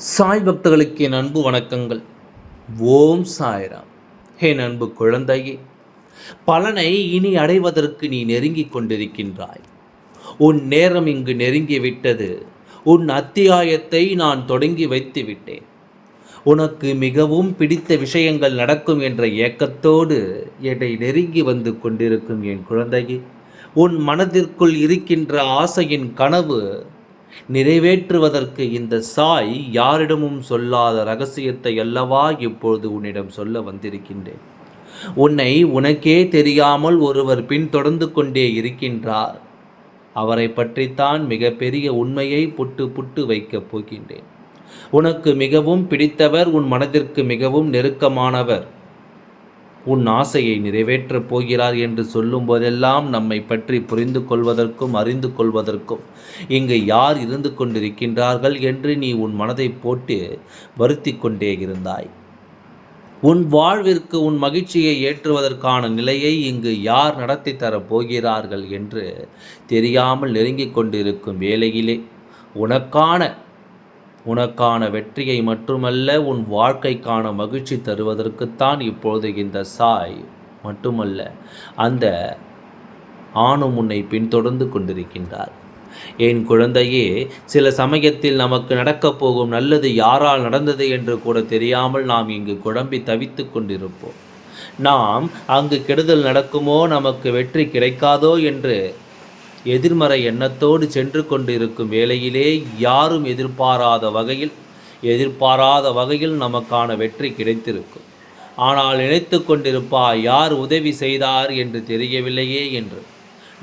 சாய் பக்தர்களுக்கு என் அன்பு வணக்கங்கள். ஓம் சாய்ராம். என் அன்பு குழந்தையே, பலனை இனி அடைவதற்கு நீ நெருங்கிக் கொண்டிருக்கின்றாய். உன் நேரம் இங்கு நெருங்கிவிட்டது. உன் அத்தியாயத்தை நான் தொடங்கி வைத்து விட்டேன். உனக்கு மிகவும் பிடித்த விஷயங்கள் நடக்கும் என்ற ஏக்கத்தோடு என்னை நெருங்கி வந்து கொண்டிருக்கும் என் குழந்தையே, உன் மனதிற்குள் இருக்கின்ற ஆசையின் கனவு நிறைவேற்றுவதற்கு இந்த சாய் யாரிடமும் சொல்லாத ரகசியத்தை அல்லவா இப்பொழுது உன்னிடம் சொல்ல வந்திருக்கின்றேன். உன்னை உனக்கே தெரியாமல் ஒருவர் பின்தொடர்ந்து கொண்டே இருக்கின்றார். அவரை பற்றித்தான் மிகப்பெரிய உண்மையை புட்டு புட்டு வைக்கப் போகின்றேன். உனக்கு மிகவும் பிடித்தவர், உன் மனதிற்கு மிகவும் நெருக்கமானவர் உன் ஆசையை நிறைவேற்றப் போகிறார் என்று சொல்லும் போதெல்லாம் நம்மை பற்றி புரிந்து கொள்வதற்கும் அறிந்து கொள்வதற்கும் இங்கு யார் இருந்து கொண்டிருக்கின்றார்கள் என்று நீ உன் மனதை போட்டு வருத்தி கொண்டே இருந்தாய். உன் வாழ்விற்கு உன் மகிழ்ச்சியை ஏற்றுவதற்கான நிலையை இங்கு யார் நடத்தி தரப் போகிறார்கள் என்று தெரியாமல் நெருங்கிக் கொண்டிருக்கும் வேளையிலே உனக்கான வெற்றியை மட்டுமல்ல, உன் வாழ்க்கைக்கான மகிழ்ச்சி தருவதற்குத்தான் இப்பொழுது இந்த சாய் மட்டுமல்ல, அந்த ஆணும் உன்னை பின்தொடர்ந்து கொண்டிருக்கின்றார். என் குழந்தையே, சில சமயத்தில் நமக்கு நடக்கப் போகும் நல்லது யாரால் நடந்தது என்று கூட தெரியாமல் நாம் இங்கு குழம்பி தவித்து கொண்டிருப்போம். நாம் அங்கு கெடுதல் நடக்குமோ, நமக்கு வெற்றி கிடைக்காதோ என்று எதிர்மறை எண்ணத்தோடு சென்று கொண்டிருக்கும் வேளையிலே யாரும் எதிர்பாராத வகையில் நமக்கான வெற்றி கிடைத்திருக்கும். ஆனால் நினைத்து கொண்டிருப்பாய், யார் உதவி செய்தார் என்று தெரியவில்லையே என்று.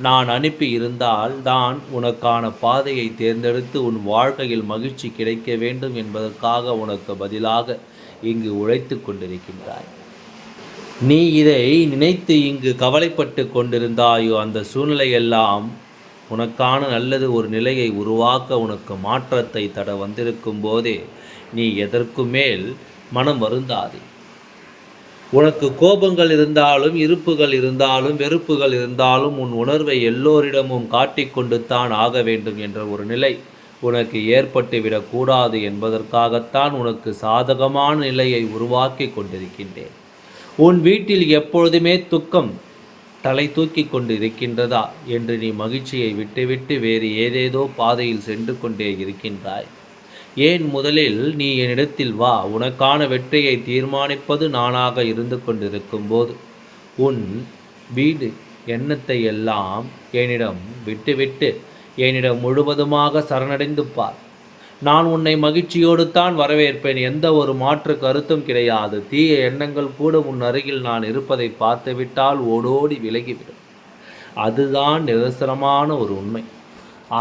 நான் அனுப்பி இருந்தால் தான் உனக்கான பாதையை தேர்ந்தெடுத்து உன் வாழ்க்கையில் மகிழ்ச்சி கிடைக்க வேண்டும் என்பதற்காக உனக்கு பதிலாக இங்கு உழைத்து கொண்டிருக்கின்றாய். நீ இதை நினைத்து இங்கு கவலைப்பட்டு கொண்டிருந்தாயோ, அந்த சூழ்நிலையெல்லாம் உனக்கான நல்லது ஒரு நிலையை உருவாக்க உனக்கு மாற்றத்தை தட வந்திருக்கும் போதே நீ எதற்கு மேல் மனம் வருந்தாதே. உனக்கு கோபங்கள் இருந்தாலும், இருப்புகள் இருந்தாலும், வெறுப்புகள் இருந்தாலும் உன் உணர்வை எல்லோரிடமும் காட்டிக்கொண்டு தான் ஆக வேண்டும் என்ற ஒரு நிலை உனக்கு ஏற்பட்டு விடக்கூடாது என்பதற்காகத்தான் உனக்கு சாதகமான நிலையை உருவாக்கி கொண்டிருக்கின்றேன். உன் வீட்டில் எப்பொழுதுமே துக்கம் தலை தூக்கி கொண்டு இருக்கின்றதா என்று நீ மகிழ்ச்சியை விட்டுவிட்டு வேறு ஏதேதோ பாதையில் சென்று கொண்டே இருக்கின்றாய். ஏன் முதலில் நீ என்னிடத்தில் வா. உனக்கான வெற்றியை தீர்மானிப்பது நானாக இருந்து கொண்டிருக்கும் போது உன் வீடு எண்ணத்தை எல்லாம் என்னிடம் விட்டுவிட்டு என்னிடம் முழுவதுமாக சரணடைந்து பார். நான் உன்னை மகிழ்ச்சியோடு தான் வரவேற்பேன். எந்த ஒரு மாற்று கருத்தும் கிடையாது. தீய எண்ணங்கள் கூட உன் அருகில் நான் இருப்பதை பார்த்துவிட்டால் ஓடோடி விலகிவிடும். அதுதான் நிதர்சனமான ஒரு உண்மை.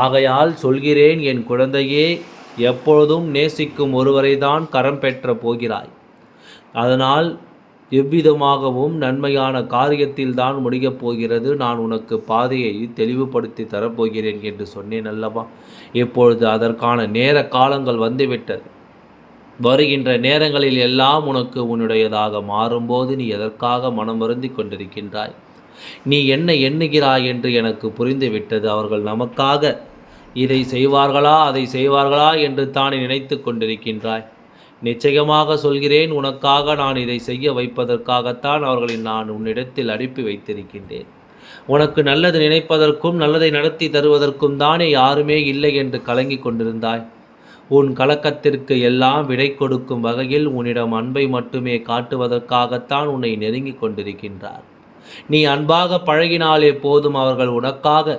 ஆகையால் சொல்கிறேன், என் குழந்தையே, எப்பொழுதும் நேசிக்கும் ஒருவரை தான் கரம் பெற்ற போகிறாய். அதனால் எவ்விதமாகவும் நன்மையான காரியத்தில் தான் முடியப் போகிறது. நான் உனக்கு பாதையை தெளிவுபடுத்தி தரப்போகிறேன் என்று சொன்னேன் அல்லவா? இப்பொழுது அதற்கான நேர காலங்கள் வந்துவிட்டது. வருகின்ற நேரங்களில் எல்லாம் உனக்கு உன்னுடையதாக மாறும்போது நீ எதற்காக மனம் வருந்தி கொண்டிருக்கின்றாய்? நீ என்ன எண்ணுகிறாய் என்று எனக்கு புரிந்துவிட்டது. அவர்கள் நமக்காக இதை செய்வார்களா, அதை செய்வார்களா என்று தான் நினைத்து கொண்டிருக்கின்றாய். நிச்சயமாக சொல்கிறேன், உனக்காக நான் இதை செய்ய வைப்பதற்காகத்தான் அவர்களை நான் உன்னிடத்தில் அனுப்பி வைத்திருக்கின்றேன். உனக்கு நல்லது நினைப்பதற்கும் நல்லதை நடத்தி தருவதற்கும் தானே யாருமே இல்லை என்று கலங்கி கொண்டிருந்தாய். உன் கலக்கத்திற்கு எல்லாம் விடை கொடுக்கும் வகையில் உன்னிடம் அன்பை மட்டுமே காட்டுவதற்காகத்தான் உன்னை நெருங்கி கொண்டிருக்கின்றார். நீ அன்பாக பழகினாலே போதும், அவர்கள் உனக்காக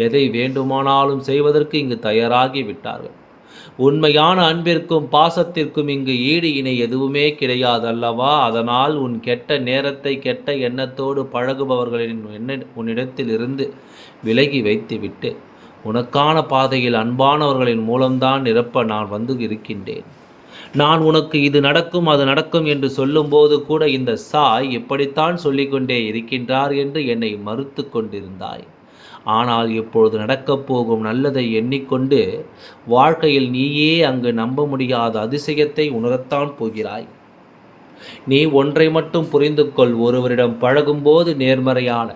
எதை வேண்டுமானாலும் செய்வதற்கு இங்கு தயாராகி விட்டார்கள். உண்மையான அன்பிற்கும் பாசத்திற்கும் இங்கு ஈடு இணை எதுவுமே கிடையாது அல்லவா? அதனால் உன் கெட்ட நேரத்தை கெட்ட எண்ணத்தோடு பழகுபவர்களின் உன்னிடத்தில் இருந்து விலகி வைத்துவிட்டு உனக்கான பாதையில் அன்பானவர்களின் மூலம்தான் நிரப்ப நான் வந்து இருக்கின்றேன். நான் உனக்கு இது நடக்கும் அது நடக்கும் என்று சொல்லும்போது கூட இந்த சாய் இப்படித்தான் சொல்லிக்கொண்டே இருக்கின்றார் என்று என்னை மறுத்து கொண்டிருந்தாய். ஆனால் இப்பொழுது நடக்கப் போகும் நல்லதை எண்ணிக்கொண்டு வாழ்க்கையில் நீயே அங்கு நம்ப முடியாத அதிசயத்தை உணரத்தான் போகிறாய். நீ ஒன்றை மட்டும் புரிந்து கொள். ஒருவரிடம் பழகும்போது நேர்மறையான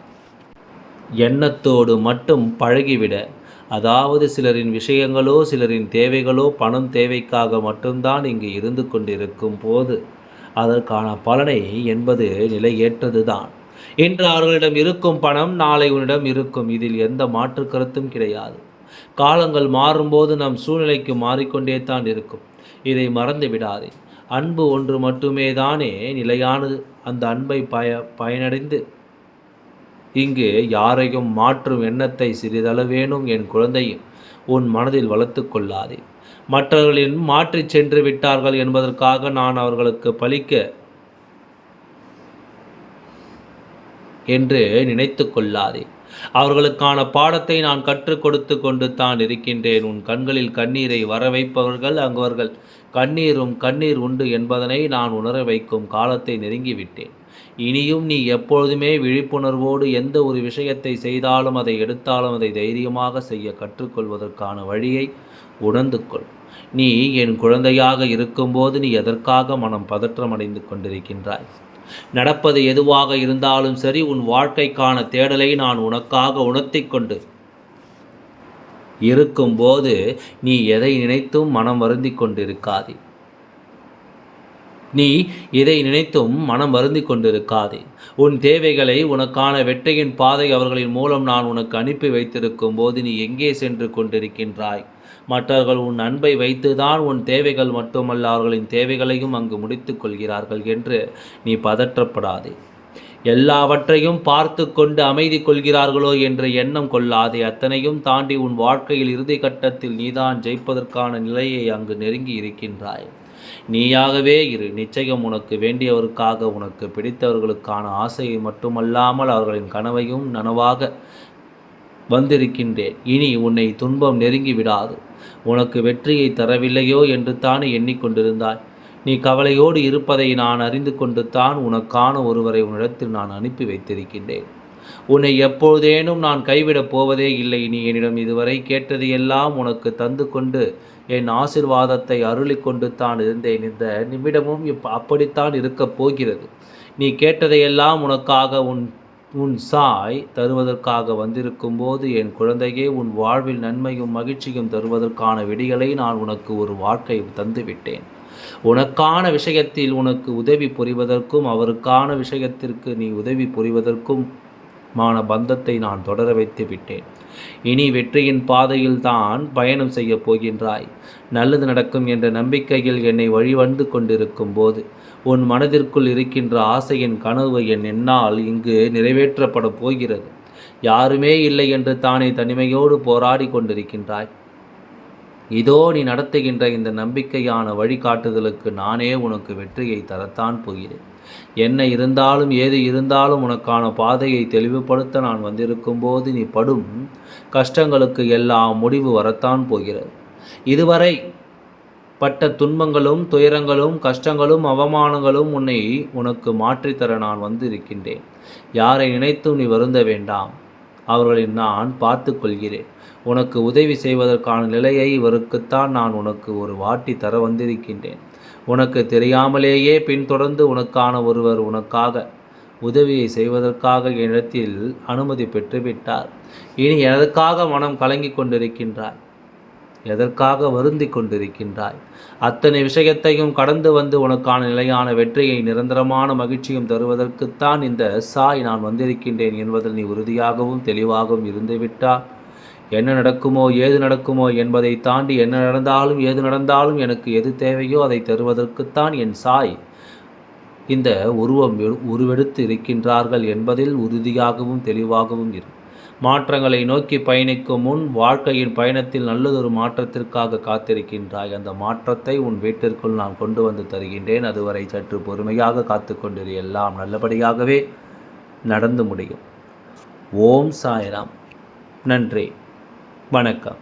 எண்ணத்தோடு மட்டும் பழகிவிட அதாவது சிலரின் விஷயங்களோ சிலரின் தேவைகளோ பணம் தேவைக்காக மட்டும்தான் இங்கு இருந்து கொண்டிருக்கும் போது அதற்கான பலனை என்பது நிலையேற்றதுதான். இன்று அவர்களிடம் இருக்கும் பணம் நாளை உன்னிடம் இருக்கும். இதில் எந்த மாற்று கருத்தும் கிடையாது. காலங்கள் மாறும்போது நம் சூழ்நிலைக்கு மாறிக்கொண்டே தான் இருக்கும். இதை மறந்து விடாதே. அன்பு ஒன்று மட்டுமே தானே நிலையானது. அந்த அன்பை பயனடைந்து இங்கு யாரையும் மாற்றும் எண்ணத்தை சிறிதளவேனும் என் குழந்தையும் உன் மனதில் வளர்த்து கொள்ளாதே. மற்றவர்களின் மாற்றிச் சென்று விட்டார்கள் என்பதற்காக நான் அவர்களுக்கு பலிக்க என்று நினைத்து கொள்ளாதே. அவர்களுக்கான பாடத்தை நான் கற்றுக் கொடுத்து கொண்டு தான் இருக்கின்றேன். உன் கண்களில் கண்ணீரை வர வைப்பவர்கள் அவர்கள் கண்ணீரும் கண்ணீர் உண்டு என்பதனை நான் உணர வைக்கும் காலத்தை நெருங்கிவிட்டேன். இனியும் நீ எப்பொழுதுமே விழிப்புணர்வோடு எந்த ஒரு விஷயத்தை செய்தாலும் அதை எடுத்தாலும் அதை தைரியமாக செய்ய கற்றுக்கொள்வதற்கான வழியை உணர்ந்து கொள். நீ என் குழந்தையாக இருக்கும்போது நீ எதற்காக மனம் பதற்றமடைந்து கொண்டிருக்கின்றாய்? நடப்பது எதுவாக இருந்தாலும் சரி, உன் வாழ்க்கைக்கான தேடலை நான் உனக்காக உணர்த்தி கொண்டு இருக்கும்போது நீ எதை நினைத்தும் மனம் வருந்தி கொண்டிருக்காதே. நீ இதை நினைத்தும் மனம் வருந்தி கொண்டிருக்காதே. உன் தேவைகளை உனக்கான வெற்றியின் பாதை அவர்களின் மூலம் நான் உனக்கு அனுப்பி வைத்திருக்கும் போது நீ எங்கே சென்று கொண்டிருக்கின்றாய்? மற்றவர்கள் உன் அன்பை வைத்துதான் உன் தேவைகள் மட்டுமல்ல அவர்களின் தேவைகளையும் அங்கு முடித்து கொள்கிறார்கள் என்று நீ பதற்றப்படாதே. எல்லாவற்றையும் பார்த்து கொண்டு அமைதி கொள்கிறார்களோ என்ற எண்ணம் கொள்ளாதே. அத்தனையும் தாண்டி உன் வாழ்க்கையில் இறுதி கட்டத்தில் நீதான் ஜெயிப்பதற்கான நிலையை அங்கு நெருங்கி இருக்கின்றாய். நீயாகவே இரு. நிச்சயம் உனக்கு வேண்டியவருக்காக உனக்கு பிடித்தவர்களுக்கான ஆசையை மட்டுமல்லாமல் அவர்களின் கனவையும் நனவாக வந்திருக்கின்றேன். இனி உன்னை துன்பம் நெருங்கி விடாது. உனக்கு வெற்றியை தரவில்லையோ என்று தானே எண்ணிக்கொண்டிருந்தாய். நீ கவலையோடு இருப்பதை நான் அறிந்து கொண்டு தான் உனக்கான ஒருவரை உன்னிடத்தில் நான் அனுப்பி வைத்திருக்கின்றேன். உன்னை எப்பொழுதேனும் நான் கைவிடப் போவதே இல்லை. நீ என்னிடம் இதுவரை கேட்டதையெல்லாம் உனக்கு தந்து கொண்டு என் ஆசிர்வாதத்தை அருளி கொண்டு தான் இருந்தேன். இந்த நிமிடமும் அப்படித்தான் இருக்கப் போகிறது. நீ கேட்டதையெல்லாம் உனக்காக உன் சாய் தருவதற்காக வந்திருக்கும் போது என் குழந்தையே உன் வாழ்வில் நன்மையும் மகிழ்ச்சியும் தருவதற்கான விடிகளை நான் உனக்கு ஒரு வாழ்க்கை தந்துவிட்டேன். உனக்கான விஷயத்தில் உனக்கு உதவி புரிவதற்கும் அவருக்கான விஷயத்திற்கு நீ உதவி புரிவதற்கும் பந்தத்தை நான் தொடர வைத்து விட்டேன். இனி வெற்றியின் பாதையில் தான் பயணம் செய்ய போகின்றாய். நல்லது நடக்கும் என்ற நம்பிக்கையில் என்னை வழிவந்து கொண்டிருக்கும் போது உன் மனதிற்குள் இருக்கின்ற ஆசையின் கனவு என்னால் இங்கு நிறைவேற்றப்பட போகிறது. யாருமே இல்லை என்று தானே தனிமையோடு போராடி கொண்டிருக்கின்றாய். இதோ நீ நடத்துகின்ற இந்த நம்பிக்கையான வழிகாட்டுதலுக்கு நானே உனக்கு வெற்றியை தரத்தான் போகிறேன். என்ன இருந்தாலும் ஏது இருந்தாலும் உனக்கான பாதையை தெளிவுபடுத்த நான் வந்திருக்கும் போது நீ படும் கஷ்டங்களுக்கு எல்லாம் முடிவு வரத்தான் போகிறது. இதுவரை பட்ட துன்பங்களும் துயரங்களும் கஷ்டங்களும் அவமானங்களும் உனக்கு மாற்றித்தர நான் வந்து இருக்கின்றேன். யாரை நினைத்தும் நீ வருந்த வேண்டாம். அவர்களை நான் பார்த்து கொள்கிறேன். உனக்கு உதவி செய்வதற்கான நிலையை இவருக்குத்தான் நான் உனக்கு ஒரு வாட்டி தர வந்திருக்கின்றேன். உனக்கு தெரியாமலேயே பின்தொடர்ந்து உனக்கான ஒருவர் உனக்காக உதவியை செய்வதற்காக என்னிடத்தில் அனுமதி பெற்றுவிட்டார். இனி எதற்காக மனம் கலங்கி கொண்டிருக்கின்றாய்? எதற்காக வருந்தி கொண்டிருக்கின்றாய்? அத்தனை விஷயத்தையும் கடந்து வந்து உனக்கான நிலையான வெற்றியை நிரந்தரமான மகிழ்ச்சியும் தருவதற்குத்தான் இந்த சாய் நான் வந்திருக்கின்றேன் என்பதில் நீ உறுதியாகவும் தெளிவாகவும் இருந்துவிட்டால் என்ன நடக்குமோ ஏது நடக்குமோ என்பதை தாண்டி என்ன நடந்தாலும் ஏது நடந்தாலும் எனக்கு எது தேவையோ அதை தருவதற்குத்தான் என் சாய் இந்த உருவெடுத்து இருக்கின்றார்கள் என்பதில் உறுதியாகவும் தெளிவாகவும் இரு. மாற்றங்களை நோக்கி பயணிக்கும் முன் வாழ்க்கையின் பயணத்தில் நல்லதொரு மாற்றத்திற்காக காத்திருக்கின்றாய். அந்த மாற்றத்தை உன் வீட்டிற்குள் நான் கொண்டு வந்து தருகின்றேன். அதுவரை சற்று பொறுமையாக காத்து கொண்டிரு. எல்லாம் நல்லபடியாகவே நடந்து முடியும். ஓம் சாய்ராம். நன்றி. வணக்கம்.